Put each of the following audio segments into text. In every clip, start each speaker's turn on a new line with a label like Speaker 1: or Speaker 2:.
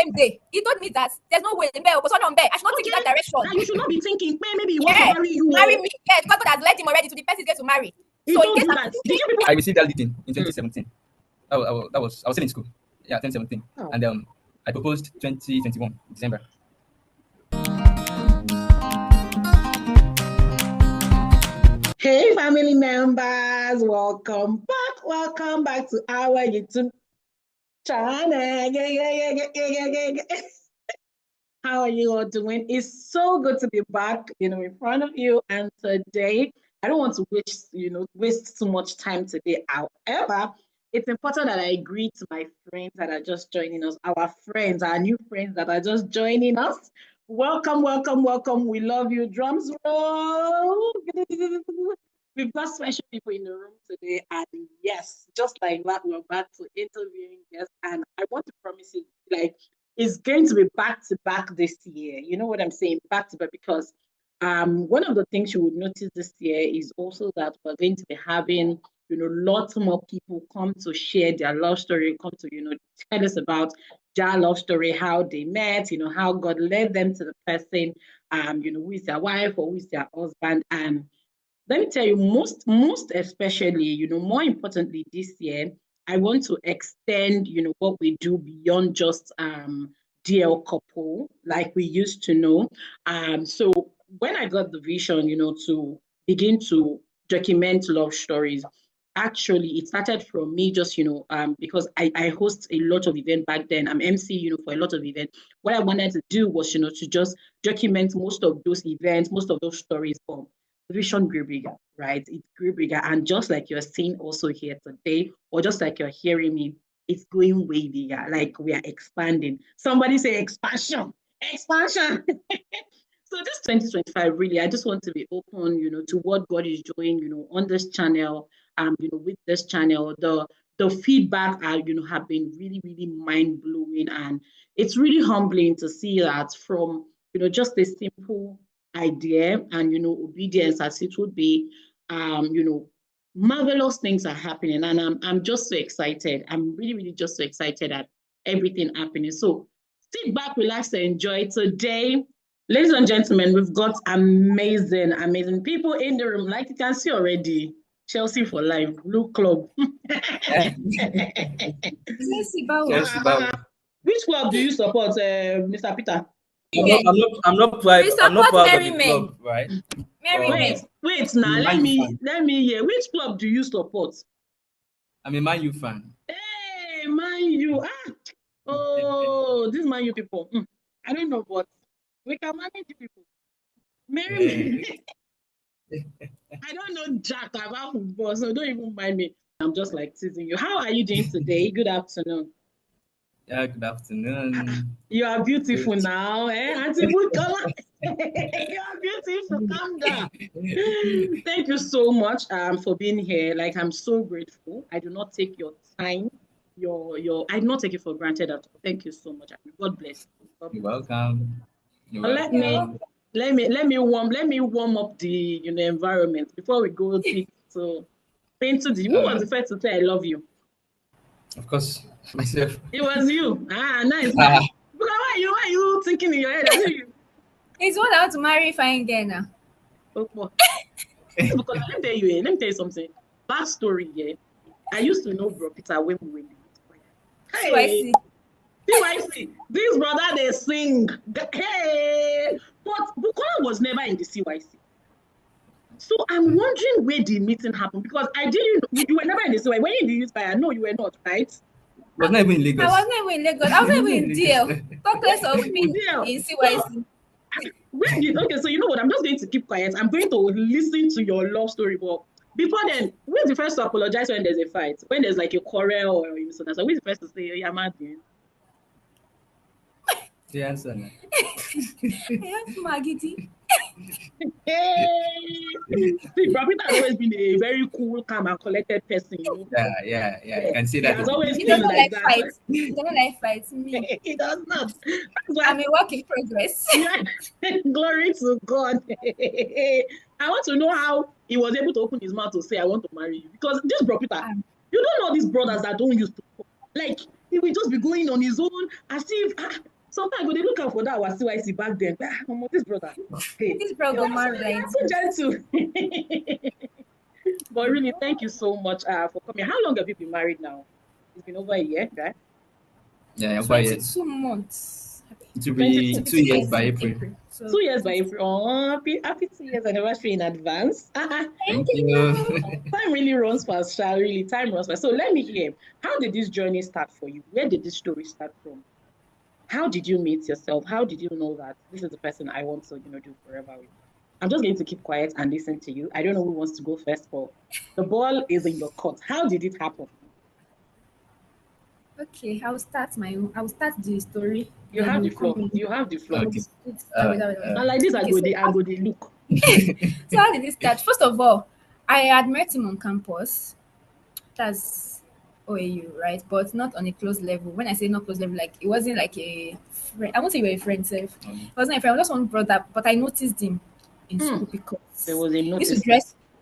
Speaker 1: same day. He told me that there's no way. I should not think in that direction.
Speaker 2: Now you should not be thinking, maybe he wants to marry you.
Speaker 1: Marry me. Yes, because God has led him already to the person he's going to marry.
Speaker 2: He told you that.
Speaker 3: I received that leading in 2017. I was still in school. Yeah, 2017. Oh. And I proposed 2021, December.
Speaker 2: Hey, family members, welcome back to our YouTube channel. How are you all doing? It's so good to be back, in front of you. And today, I don't want to waste too much time today. However, it's important that I greet my friends that are just joining us, our new friends that are just joining us. Welcome. We love you. Drums roll. We've got special people in the room today. And yes, just like that, we're back to interviewing guests. And I want to promise you, it's going to be back to back this year. You know what I'm saying? Back to back, because one of the things you would notice this year is also that we're going to be having, lots more people come to share their love story, come to, tell us about their love story, how they met, how God led them to the person, who is their wife or who is their husband. And let me tell you, most especially, more importantly this year, I want to extend, what we do beyond just DL couple, like we used to know. So when I got the vision, to begin to document love stories, actually, it started from me just, because I host a lot of events back then. I'm MC, for a lot of events. What I wanted to do was, to just document most of those events, most of those stories. But the vision grew bigger, right? It grew bigger. And just like you're seeing also here today, or just like you're hearing me, it's going way bigger. Like we are expanding. Somebody say expansion. So this 2025, really, I just want to be open, to what God is doing, on this channel, with this channel. The feedback, have been really, really mind blowing, and it's really humbling to see that from, just a simple idea and obedience as it would be, marvelous things are happening, and I'm just so excited. I'm really, really just so excited at everything happening. So sit back, relax, and enjoy today. Ladies and gentlemen, we've got amazing people in the room. Like you can see already, Chelsea for life, Blue Club. Which club do you support, Mr. Peter?
Speaker 3: I'm not proud of the club, right?
Speaker 2: Wait now, let me hear. Which club do you support?
Speaker 3: I'm a Man U fan.
Speaker 2: Hey, Man U. Oh, these Man U people. I don't know, but we can manage the people. Marry me. I don't know jack about football, so don't even mind me. I'm just teasing you. How are you doing today? Good afternoon.
Speaker 3: Yeah, good afternoon.
Speaker 2: You are beautiful now, Auntie Bukola. You are beautiful. Calm down. Thank you so much for being here. I'm so grateful. I do not take your time. I do not take it for granted at all. Thank you so much. God bless you.
Speaker 3: You're welcome.
Speaker 2: Let me warm up the environment before we go deep. So, who was the first to say I love you?
Speaker 3: Of course, myself.
Speaker 2: It was you. Nice. Why are you thinking in your head?
Speaker 1: He's one I want to marry fine girl now.
Speaker 2: Because let me tell you something. Back story, yeah. I used to know Bro Peter when we were in the CYC. This brother, they sing. Hey, but Bukola was never in the CYC. So I'm wondering where the meeting happened, because I didn't. You were never in the CYC. When you did use fire, no, you were not, right?
Speaker 3: I was not even in Lagos.
Speaker 1: I was not even in DL. Talk less of me in CYC.
Speaker 2: Okay, so you know what? I'm just going to keep quiet. I'm going to listen to your love story, but before then, who's the first to apologize when there's a fight? When there's a quarrel or a misunderstanding? Who's the first to say, "Yeah, mad"?
Speaker 3: The answer.
Speaker 1: Yes, Maggie.
Speaker 2: Bro Peter has always been a very cool, calm, and collected person.
Speaker 3: Yeah. You can see that.
Speaker 2: He has always
Speaker 1: He
Speaker 2: been
Speaker 1: doesn't like
Speaker 2: that.
Speaker 1: fights. He doesn't like fights. Me.
Speaker 2: He does not.
Speaker 1: I'm a work in progress.
Speaker 2: Glory to God. I want to know how he was able to open his mouth to say, "I want to marry you." Because this Bro Peter, you don't know these brothers that don't use to he will just be going on his own as if sometimes when they look out for that our CYC back then. This brother. Hey,
Speaker 1: This bro go marry like
Speaker 2: so gentle. But really, thank you so much for coming. How long have you been married now? It's been over a year, right?
Speaker 3: Yeah,
Speaker 1: 22 months.
Speaker 3: it will be 2 years by April.
Speaker 1: So
Speaker 2: 2 years by April. Oh, happy 2 years anniversary in advance.
Speaker 3: Thank you.
Speaker 2: Time really runs fast, really. Time runs fast. So let me hear. How did this journey start for you? Where did this story start from? How did you meet yourself? How did you know that this is the person I want to, do forever with? I'm just going to keep quiet and listen to you. I don't know who wants to go first, but the ball is in your court. How did it happen?
Speaker 1: Okay, I'll start the story.
Speaker 2: You have the floor. You have the floor.
Speaker 3: Okay.
Speaker 2: And like this, I go the look.
Speaker 1: So how did it start? First of all, I had met him on campus. That's OAU, right? But not on a close level. When I say not close level, like it wasn't like a friend. I won't say you were a friend, self. It wasn't a friend. I was just one brother, but I noticed him in school because
Speaker 2: there was a notice.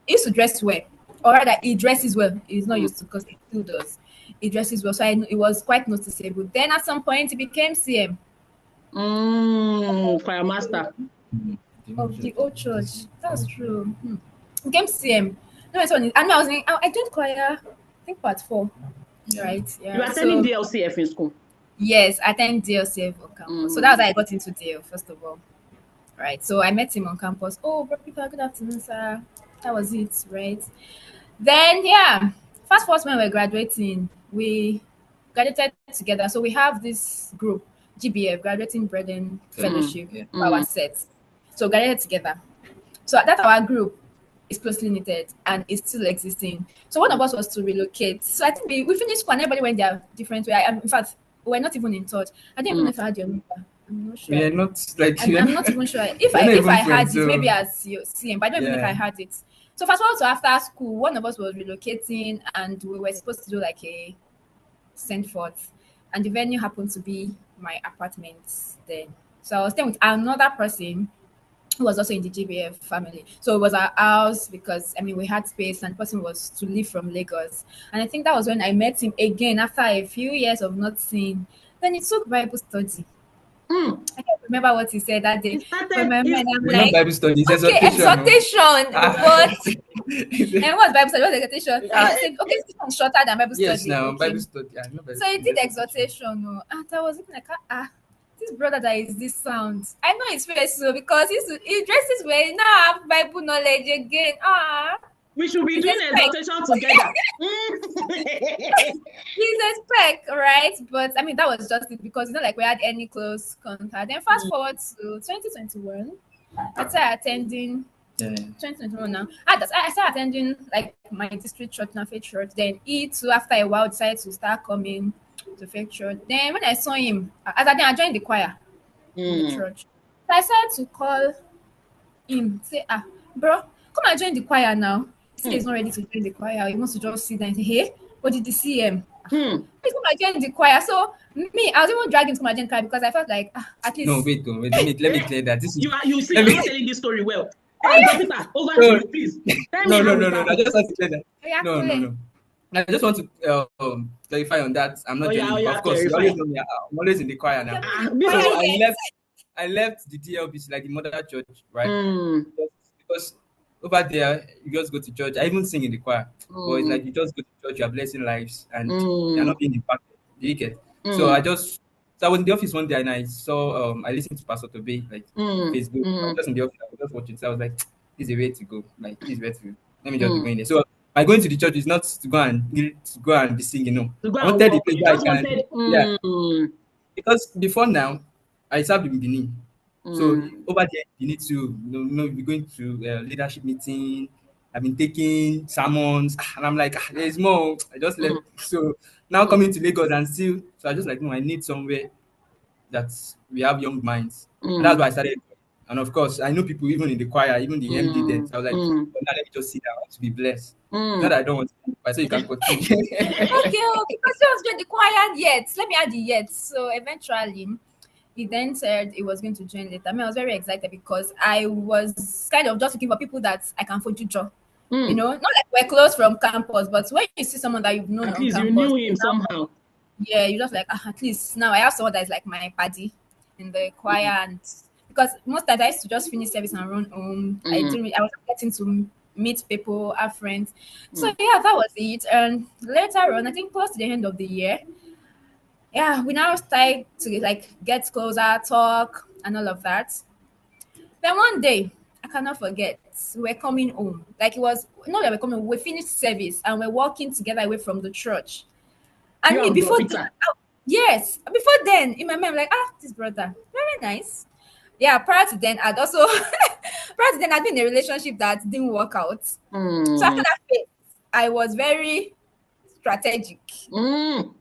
Speaker 1: He used to dress well, or rather, he dresses well. He's not used to because he still does. He dresses well, so it was quite noticeable. Then at some point, he became CM.
Speaker 2: Choir master
Speaker 1: of the old church. That's true. He became CM. No, I joined choir. I think part 4. Right? Yeah.
Speaker 2: You are attending DLCF in school?
Speaker 1: Yes, I attended DLCF on campus. So that was how I got into DL, first of all. Right. So I met him on campus. Oh, bro, people, good afternoon, sir. That was it, right? Then, fast forward when we're graduating, we graduated together. So we have this group, GBF, Graduating Brethren Fellowship, our sets. So graduated together. So that our group is closely knitted and is still existing. So one of us was to relocate. So I think we finished school and everybody went their different way. In fact, we're not even in touch. I didn't even know if I had your number. I'm not sure.
Speaker 3: We are not like
Speaker 1: I'm not even sure. If I had it, maybe as your CM, but I don't even know if I had it. So fast forward to after school, one of us was relocating and we were supposed to do like a send forth. And the venue happened to be my apartment then. So I was staying with another person who was also in the GBF family. So it was our house because, we had space and the person was to leave from Lagos. And I think that was when I met him again after a few years of not seeing. Then he took Bible study. I can't remember what he said that day. But my mind, I'm like,
Speaker 3: Bible study,
Speaker 1: exhortation. But and what's Bible study? What's exhortation? I said, okay, this one's shorter than Bible study.
Speaker 3: Yes, now
Speaker 1: okay.
Speaker 3: Bible study.
Speaker 1: So he did exhortation. And I was looking like, this brother that is this sound. I know his face so because he dresses well. He now have Bible knowledge again.
Speaker 2: We should be doing exhortation together.
Speaker 1: He's a spec, right? But that was just it because it's not like we had any close contact. Then fast forward to 2021. I started attending 2021 now. I started attending like my district church, now faith church. Then he too, after a while, decided to start coming to faith church. Then when I saw him, I joined the choir in the church. So I started to call him, say, bro, come and join the choir now. He said he's not ready to join the choir. He wants to just sit there and say, hey, what did you see him? Please come and join the choir. So I was even dragging him to my join the choir because I felt like at least.
Speaker 3: No, wait. Let me clear that. This is
Speaker 2: you see, I'm not telling this story well. Over to you, please.
Speaker 3: No. I just want to clear that. No. I just want to clarify on that. I'm not joining. Of course, you always know me. I'm always in the choir now. So I left the DLBC, like the mother church, right? Because over there, you just go to church. I even sing in the choir. But it's like you just go to church, you are blessing lives, and you're not being impacted. Do you get? So I was in the office one day and I saw I listened to Pastor Tobe, like Facebook. I was just in the office, I was just watching. So I was like, this is a way to go. Like, this is where to let me just be going there. So by going to the church is not to go and be singing, no. I wanted the place where I can. Because before now, I served in Benin. So over there, you need to be going to leadership meeting. I've been taking sermons, and I'm like, there's more. I just left. So now coming to Lagos and still, so I just like, no, I need somewhere that we have young minds. And that's why I started. And of course, I know people even in the choir, even the MD then. So I was like, now let me just sit down. I want to be blessed. Not that I don't want to, but so you can continue.
Speaker 1: Okay, because he was doing the choir yet. Let me add the yet. So eventually, he then said he was going to join later. I was very excited because I was kind of just looking for people that I can fojú jọ. Not like we're close from campus, but when you see someone that you've known
Speaker 2: at
Speaker 1: on
Speaker 2: least
Speaker 1: campus,
Speaker 2: you knew him somehow.
Speaker 1: Yeah, you just like at least now I have someone that is like my buddy in the choir, and because most times I used to just finish service and run home. I was getting to meet people, have friends. So yeah, that was it. And later on, I think close to the end of the year, yeah, we now started to like get closer, talk, and all of that. Then one day, I cannot forget, we were coming home. Like it was not that we're coming, we finished service and we're walking together away from the church. And
Speaker 2: You
Speaker 1: me
Speaker 2: and Bro
Speaker 1: before then,
Speaker 2: Peter.
Speaker 1: yes, before then, in my mind, I'm like, this brother, very nice. Yeah, prior to then, I'd been in a relationship that didn't work out. So after that phase, I was very strategic.
Speaker 2: More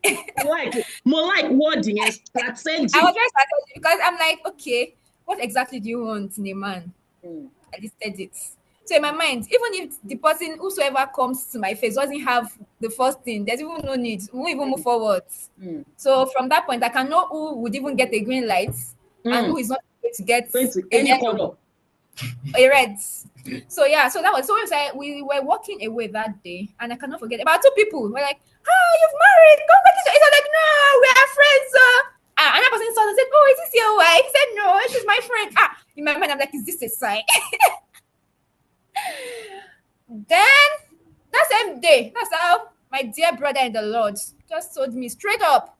Speaker 2: like wording and strategy.
Speaker 1: I was very strategic because I'm like, okay, what exactly do you want in a man? I listed it. So in my mind, even if the person whosoever comes to my face doesn't have the first thing, there's even no need. We won't even move forward. So from that point, I can know who would even get a green light and who is not going to get a
Speaker 2: Any
Speaker 1: yellow,
Speaker 2: color.
Speaker 1: a red. So yeah, so that was so we were walking away that day, and I cannot forget about two people. We're like, you've married, congratulations. It's like, no, we are friends. Another person saw and said, oh, is this your wife? He said, no, she's my friend. In my mind, I'm like, is this a sign? Then that same day, that's how my dear brother in the Lord just told me straight up,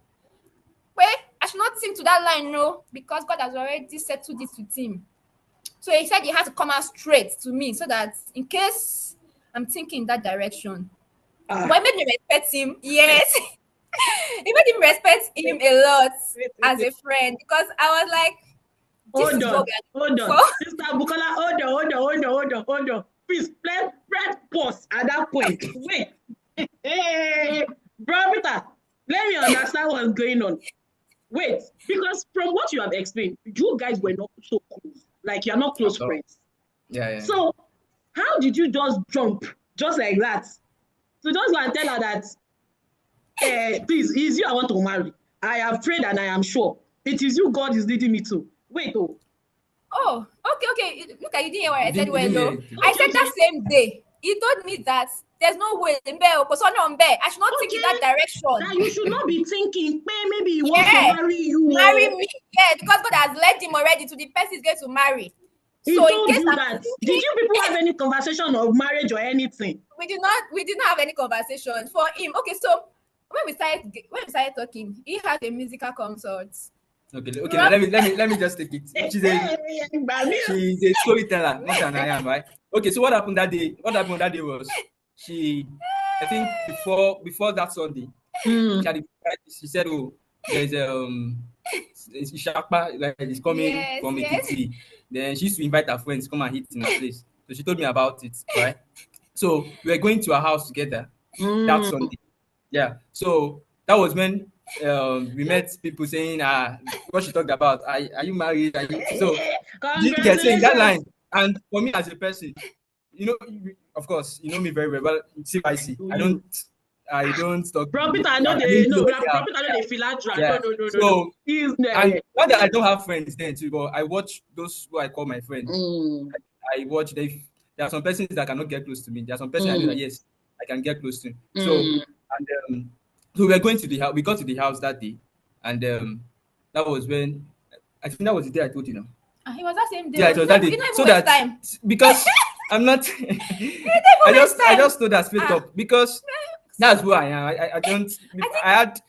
Speaker 1: wait, I should not sing to that line, no, because God has already settled this with him. So he said he had to come out straight to me so that in case I'm thinking in that direction. But it made me respect him. Yes. It made him respect him a lot as a friend because I was like,
Speaker 2: hold on. Sister Bukola, hold on. Please, press pause at that point. Wait. Hey, Bro Peter, let me understand what's going on. Wait, because from what you have explained, you guys were not so close. Like, you're not close friends.
Speaker 3: Yeah.
Speaker 2: So, how did you just jump just like that? So just go and tell her that, please, it is you I want to marry. I have prayed and I am sure. It is you God is leading me to. Wait,
Speaker 1: Oh, okay. Look, you didn't hear what I said. Well, no.
Speaker 2: Okay,
Speaker 1: I said that same day. He told me that there's no way I should not think in that direction.
Speaker 2: Now you should not be thinking, maybe he wants to marry you.
Speaker 1: Marry me. Yeah, because God has led him already to the person he's going to marry.
Speaker 2: He so told you that. Did you people have any conversation of marriage or anything?
Speaker 1: We did not have any conversation for him. Okay, so when we started talking, he had a musical consult.
Speaker 3: Okay. Now let me just take it. She's a storyteller, not than I am, right? Okay, so what happened that day? What happened that day was I think before that Sunday, she said, oh, there's Ishakpa, like it's coming from Ekiti. Then she used to invite her friends to come and eat in her place. So she told me about it, right? So we were going to her house together that Sunday. Yeah. So that was when we met people saying what she talked about. Are you married? So you get saying that line. And for me as a person, of course, you know me very well. Well, see, I don't talk.
Speaker 2: Bro Peter, I know they philanthropy.
Speaker 3: Yeah.
Speaker 2: No.
Speaker 3: So, and not that I don't have friends then too, but I watch those who I call my friends. I watch them. There are some persons that cannot get close to me. There are some persons I know that yes, I can get close to. So and so we were going to the house. We got to the house that day, and that was when I think that was the day I told you.
Speaker 1: It was that same day.
Speaker 3: Yeah, it was that day. So that time. Because I'm not. I just told that straight up because that's who I am. I don't. I had.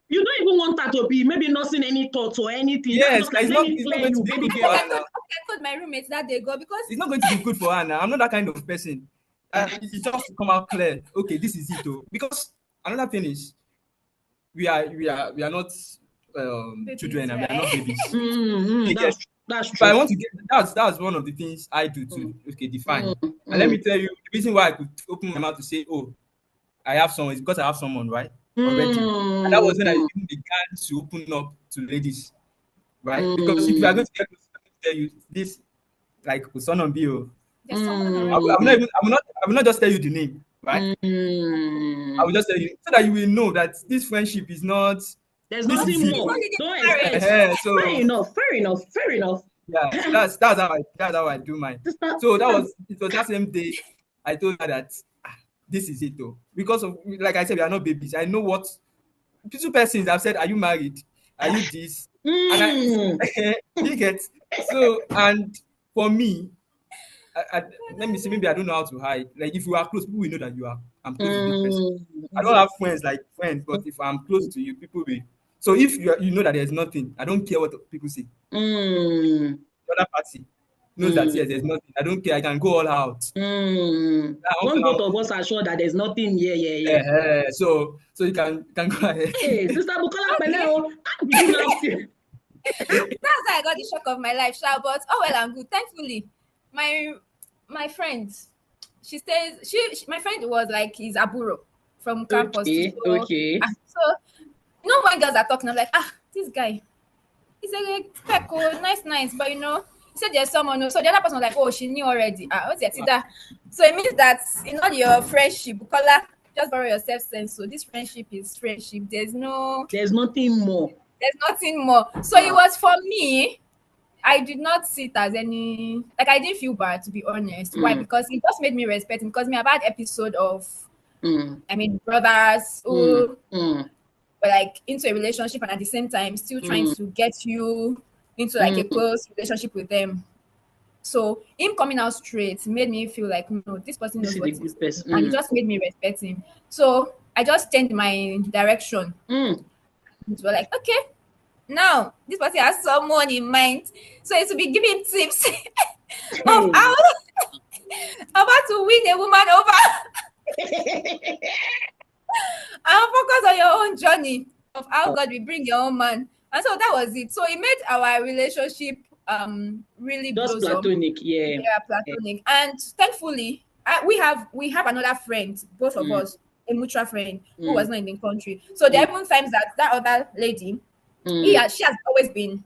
Speaker 2: You don't even want that to be maybe not seeing any thoughts or anything.
Speaker 3: Yes, it's not going to be good for her now.
Speaker 1: I told my roommates that they go because
Speaker 3: it's not going to be good for her now. I'm not that kind of person. It's just to come out clear. Okay, this is it though. Because another thing is, we are not children and we are not babies.
Speaker 2: That's true.
Speaker 3: But I want to get that's one of the things I do to define. And let me tell you the reason why I could open my mouth to say, oh, I have someone is because I have someone, right? Already. And that was when I even began to open up to ladies. Right? Because if you are going to get close, I'm going to tell you this, like son on bio. I will not just tell you the name, right? I will just tell you so that you will know that this friendship is not.
Speaker 2: There's nothing more.
Speaker 3: So
Speaker 2: fair enough.
Speaker 3: Yeah, that's how I do mine. So it was that same day I told her that this is it though. Because of, like I said, we are not babies. I know what two persons have said, "Are you married? Are you this?" And you get so. And for me, let me see. Maybe I don't know how to hide. Like if you are close, people will know that I'm close to this person. I don't have friends like friends, but if I'm close to you, people will. So if you know that there's nothing, I don't care what people say. The other party knows that yes, there's nothing. I don't care. I can go all out.
Speaker 2: Once both of us are sure that there's nothing, yeah.
Speaker 3: So you can go ahead.
Speaker 2: Hey, Sister Bukola Peter, how did you last year?
Speaker 1: That's how I got the shock of my life, sha. But oh well and good. Thankfully, my friend, she stays. My friend was like his aburo from campus.
Speaker 2: Okay.
Speaker 1: So you know when girls are talking, I'm like, this guy, he's a peck, nice, but he said there's someone. So the other person was like, oh, she knew already. What's that? So it means that in all your friendship, Bukola, just borrow your self-sense. So this friendship is friendship. There's
Speaker 2: nothing more.
Speaker 1: There's nothing more. So it was for me. I did not see it as any, like, I didn't feel bad, to be honest. Why? Because it just made me respect him. Because I've had episode of, brothers who were like into a relationship and at the same time still trying to get you into like a close relationship with them. So him coming out straight made me feel like, no, this person knows what he's doing. And it just made me respect him. So I just changed my direction. So we're like, okay, now this person has someone in mind. So it's to be giving tips of how to win a woman over. And focus on your own journey of how God will bring your own man. And so that was it. So it made our relationship really
Speaker 2: just platonic,
Speaker 1: platonic. And thankfully, we have another friend, both of us, a mutual friend who was not in the country. So there are even times that other lady, she has always been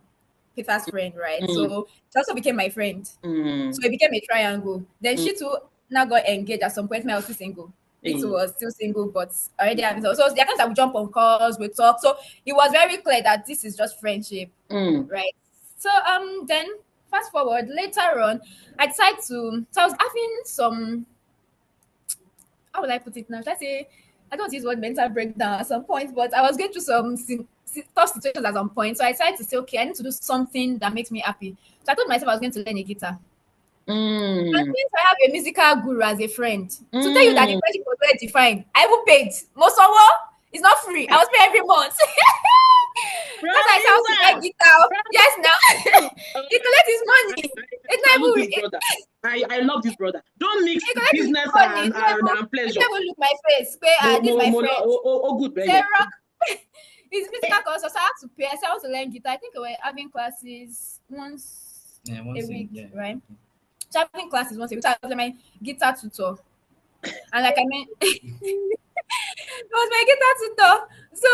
Speaker 1: Peter's friend, right? So she also became my friend. So it became a triangle. Then she too now got engaged at some point. I was still single. It was still single, but already having so there are times that we jump on calls, we talk. So it was very clear that this is just friendship, right? So then fast forward later on, I decided to. So I was having some. How would I put it now? Should I say I don't use the word mental breakdown at some point, but I was going through some tough situations at some point. So I decided to say, okay, I need to do something that makes me happy. So I told myself I was going to learn a guitar. And since I have a musical guru as a friend, to tell you that the friendship was well defined, I even paid. Most of all, it's not free. I was paying every month. Because I said I was to learn guitar. Yes, now he collects his money. It's not even.
Speaker 2: I love this brother. Don't mix business and pleasure.
Speaker 1: Never look my face. This is my friend.
Speaker 2: Good, baby.
Speaker 1: It's musical course, so I had to pay. I said I want to learn guitar. I think we were having classes once a week, right? So having classes once a week. So I was like my guitar tutor. And like I mean, it was my guitar tutor. So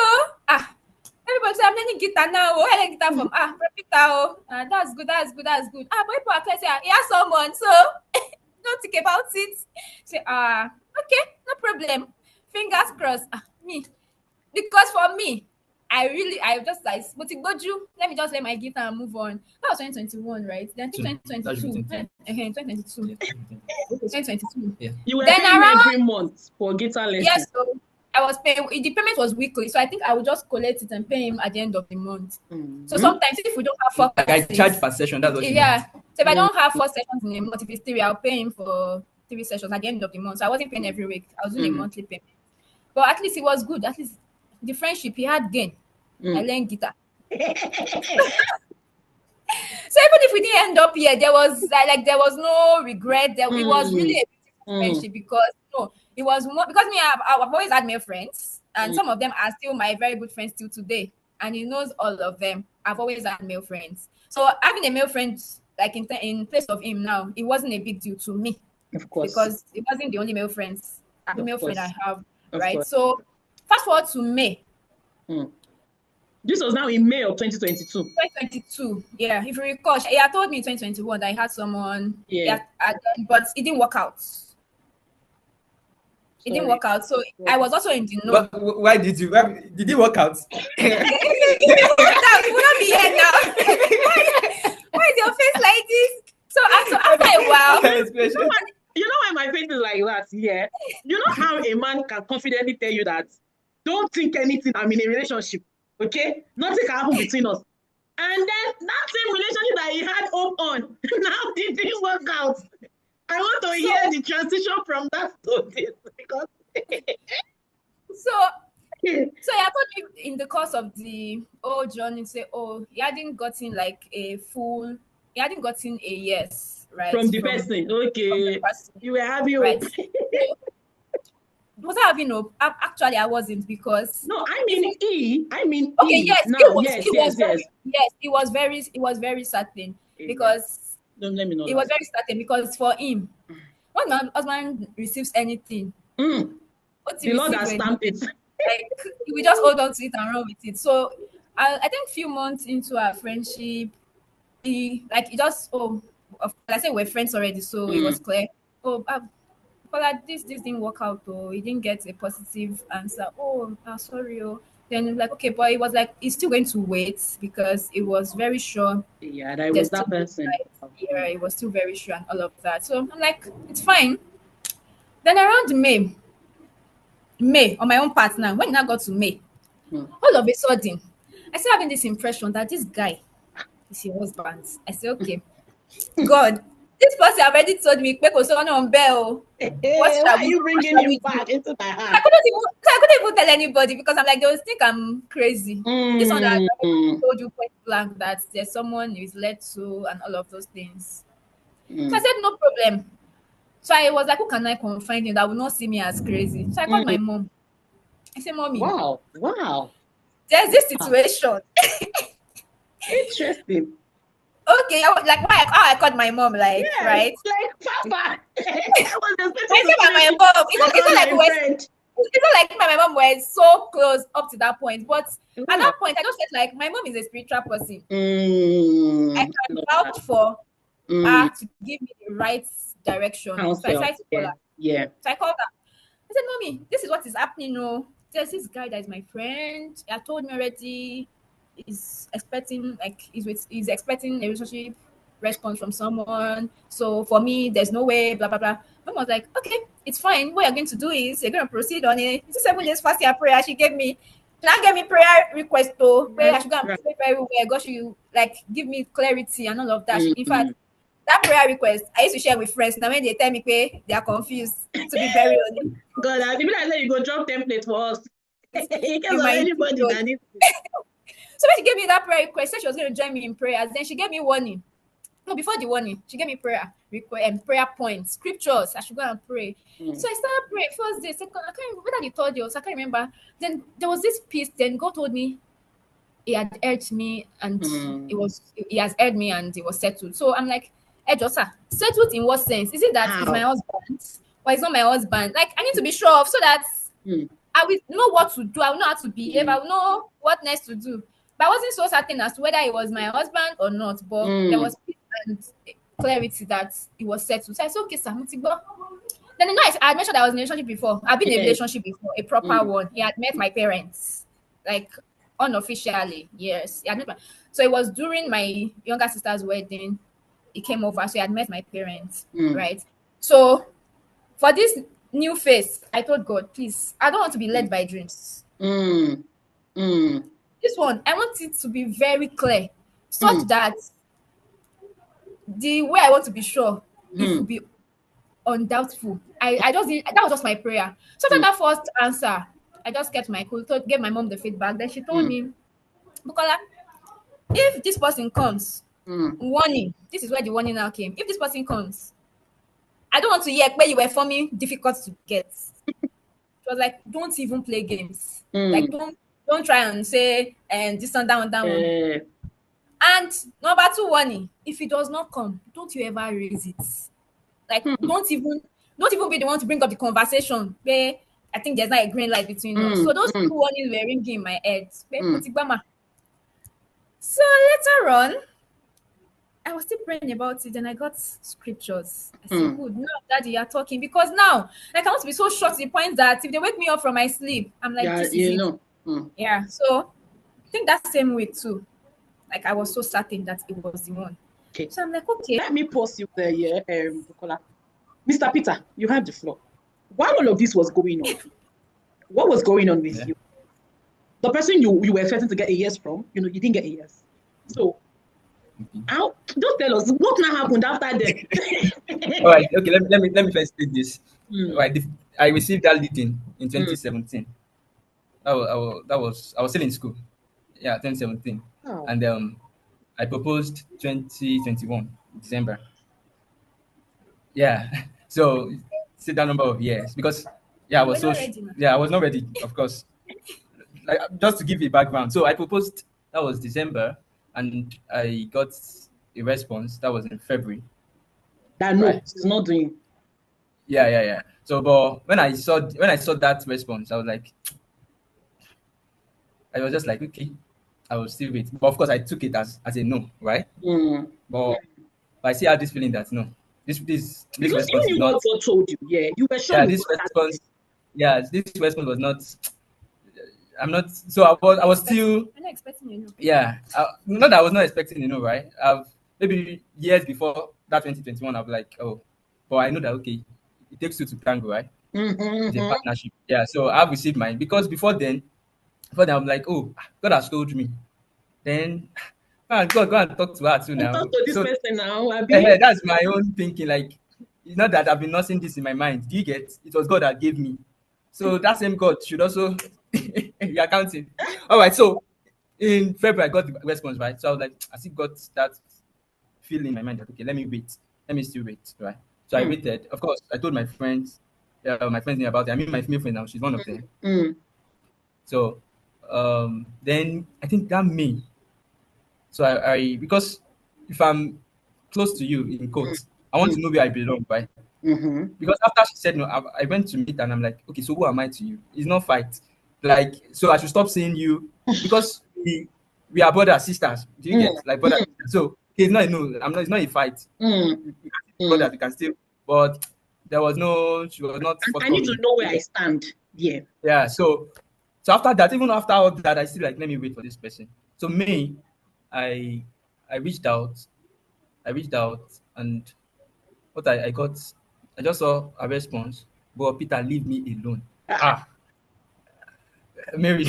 Speaker 1: everybody say I'm learning guitar now. I learn guitar from Peter. That's good. But people are say he has someone, so don't think about it. Say okay, no problem. Fingers crossed. Me, because for me, I just like let me just let my guitar and move on. That was 2021, right? Then 2022. 2022. 2022.
Speaker 2: Yeah. You were paying every month for guitar lessons.
Speaker 1: Yes, so I was paying. The payment was weekly, so I think I would just collect it and pay him at the end of the month. So sometimes if we don't have 4
Speaker 3: classes, I charge per session. That's what.
Speaker 1: Yeah. So if I don't have 4 sessions in a month, if it's 3, I'll pay him for 3 sessions at the end of the month. So I wasn't paying every week. I was doing a monthly payment. But at least it was good. At least the friendship he had gain. I learned guitar. So even if we didn't end up here, there was no regret. It was really a beautiful friendship because it was more because I've always had male friends, and some of them are still my very good friends till today. And he knows all of them. I've always had male friends. So having a male friend like in place of him now, it wasn't a big deal to me.
Speaker 2: Of course.
Speaker 1: Because it wasn't the only male friend I have. Right. So fast forward to May.
Speaker 2: This was now in May of 2022.
Speaker 1: 2022, yeah. If you recall, he had told me in 2021 that he had someone, but it didn't work out. It didn't work out. So I was also in the know.
Speaker 3: But why did it work out?
Speaker 1: You will not be here now. Why is your face like this? So after a while,
Speaker 2: you know why my face is like that? Yeah. You know how a man can confidently tell you that don't think anything. I'm in a relationship. Okay? Nothing can happen between us. And then that same relationship that he had hope on, now it didn't work out. I want to hear the transition from that to this because
Speaker 1: so I thought in the course of the whole journey, say, he hadn't gotten like he hadn't gotten a yes, right?
Speaker 2: From the person. Okay.
Speaker 1: From the person.
Speaker 2: You were having
Speaker 1: right?
Speaker 2: hope.
Speaker 1: Was I having hope? Actually, I wasn't because.
Speaker 2: No, I mean
Speaker 1: Okay,
Speaker 2: E.
Speaker 1: yes,
Speaker 2: No,
Speaker 1: it was very certain because
Speaker 2: don't let me know.
Speaker 1: It was very certain because for him, when my husband receives anything,
Speaker 2: the Lord has stamped it.
Speaker 1: Like we just hold on to it and run with it. So I think a few months into our friendship, he just I said we're friends already, so it was clear. But this didn't work out, though. He didn't get a positive answer. Sorry. Then like, okay, but it was like he's still going to wait because it was very sure.
Speaker 2: Yeah, that was that person.
Speaker 1: Yeah, it was still very sure and all of that. So I'm like, it's fine. Then around May on my own part now, when I got to May, all of a sudden, I started having this impression that this guy is your husband. I said, okay, God, this person already told me, what
Speaker 2: why are you bringing him back into my heart?
Speaker 1: I couldn't even tell anybody because I'm like, they will think I'm crazy. This one that I told you point blank that there's someone who is led to and all of those things. So I said, no problem. So I was like, who can I confide in that will not see me as crazy? So I called my mom. I said, Mommy.
Speaker 2: Wow.
Speaker 1: There's this situation.
Speaker 2: Interesting.
Speaker 1: Okay, like how I called my mom, like, right?
Speaker 2: Like Papa.
Speaker 1: I said my mom. It's not like my mom was so close up to that point, but at that point, I just felt like my mom is a spiritual person. I can vouch for her to give me the right direction. So I tried to call her.
Speaker 2: Yeah.
Speaker 1: So I called her. I said, Mommy, this is what is happening. No, there's this guy that is my friend. He had told me already. He's expecting he's expecting a relationship response from someone. So for me, there's no way, blah blah blah. Mom was like, okay, it's fine. What you're going to do is you're going to proceed on it. It's 7 days fasting and prayer. She gave me prayer request though, where I should go and pray very well. God should like give me clarity and all of that. In fact, that prayer request I used to share with friends. Now when they tell me they are confused, to be very honest.
Speaker 2: God, I feel like you go drop template for us. Anybody that needs
Speaker 1: So when she gave me that prayer request, said she was going to join me in prayers. Then she gave me warning. No, before the warning, she gave me prayer request and prayer points, scriptures. I should go and pray. So I started praying. First day, second, I can't remember whether the third day or so, I can't remember. Then there was this peace. Then God told me He had heard me and He has heard me and it was settled. So I'm like, hey, Josa, settled in what sense? Is it that it's my husband or it's not my husband? Like I need to be sure of so that I will know what to do. I will know how to behave. I will know what next to do. But I wasn't so certain as to whether it was my husband or not. But there was peace and clarity that it was settled. So I said, okay, Samutibo. Then I had mentioned I was in a relationship before. I've been in a relationship before, a proper one. He had met my parents, like unofficially. Yes, he had met so it was during my younger sister's wedding. He came over, so he had met my parents, right? So for this new phase, I told God, please, I don't want to be led by dreams. This one, I want it to be very clear, such that the way I want to be sure, it will be undoubtful. I just did, that was just my prayer. So after that first answer, I just kept my cool, gave my mom the feedback. Then she told me, Bukola, if this person comes, warning, this is where the warning now came. If this person comes, I don't want to hear where you were forming difficult to get. It was like, don't even play games. Like, don't try and say and this and that one. And number 2 warning: if it does not come, don't you ever raise it. Like, don't even be the one to bring up the conversation where I think there's not a green light between us. So those 2 warnings were ringing in my head. So later on, I was still praying about it, and I got scriptures. I said, good, now Daddy, you're talking. Because now, like, I want to be so short to the point that if they wake me up from my sleep, I'm like, this is it. Yeah, so I think that same way too. Like, I was so certain that it was the one.
Speaker 2: Okay.
Speaker 1: So I'm like, okay.
Speaker 2: Let me pause you there, Bukola. Mr. Peter, you have the floor. While all of this was going on, what was going on with you? the person you were expecting to get a yes from, you didn't get a yes. So how? Just tell us what now happened after that.
Speaker 3: All right, okay. Let me first take this.
Speaker 2: Mm.
Speaker 3: Right, I received that leading in 2017. I was still in school. Yeah, 2017,
Speaker 2: Oh.
Speaker 3: and I proposed 2021 December. Yeah, so see that number of years because yeah, I
Speaker 1: You were
Speaker 3: was so
Speaker 1: not ready, man.
Speaker 3: yeah, I was not ready, of course. Like just to give you a background, so I proposed that was December, and I got a response that was in February.
Speaker 2: That no,
Speaker 3: Right.
Speaker 2: she's not doing.
Speaker 3: Yeah. So, but when I saw that response, I was just like, okay, I will still wait. But of course, I took it as a no, right?
Speaker 2: Mm.
Speaker 3: But I still had this feeling that no, this
Speaker 2: Because you
Speaker 3: response is
Speaker 2: knew what
Speaker 3: not.
Speaker 2: God told you. Yeah, you were sure
Speaker 3: Yeah,
Speaker 2: you
Speaker 3: this
Speaker 2: got that.
Speaker 3: response. Yeah, this response was not. I'm not. So I was still.
Speaker 1: I'm not expecting you know.
Speaker 3: Yeah, not that I was not expecting, right? Maybe years before that 2021, I'll be like, oh, but I know that okay, it takes two to tango, right? It's a
Speaker 2: Mm-hmm.
Speaker 3: partnership. Yeah, so I've received mine because before then I'm like, oh, God has told me. Then, God, go and talk to her too
Speaker 2: And
Speaker 3: now.
Speaker 2: talk to this
Speaker 3: So
Speaker 2: person now, Abby.
Speaker 3: that's my own thinking. Like, it's not that I've been nursing this in my mind. Do you get? It was God that gave me. So that same God should also be accounting. All right. So in February, I got the response, right? So I was like, I still got that feeling in my mind that okay, let me wait. Let me still wait, right? So I
Speaker 2: Mm.
Speaker 3: waited. Of course, I told my friends knew about it. I mean, my female friend now, she's one of them.
Speaker 2: Mm.
Speaker 3: So then I think that May. So I because if I'm close to you in quotes, I want
Speaker 2: Mm.
Speaker 3: to know where I belong, right?
Speaker 2: Mm-hmm.
Speaker 3: Because after she said no, I went to meet and I'm like, okay, so who am I to you? It's not fight. Like, so I should stop seeing you because we are brothers, sisters. Do you
Speaker 2: Mm.
Speaker 3: get like brothers? So it's not no, I'm not. It's not a fight.
Speaker 2: Mm.
Speaker 3: We can still be
Speaker 2: Mm.
Speaker 3: brothers. We can still, but there was no. She was not
Speaker 2: And I need to
Speaker 3: forthcoming.
Speaker 2: know where I stand. Yeah.
Speaker 3: Yeah. So after that, even after all that, I still like let me wait for this person. So May, I I reached out. I reached out and what I got, I just saw a response. But Peter, leave me alone.
Speaker 2: Ah.
Speaker 3: Ah, Mary.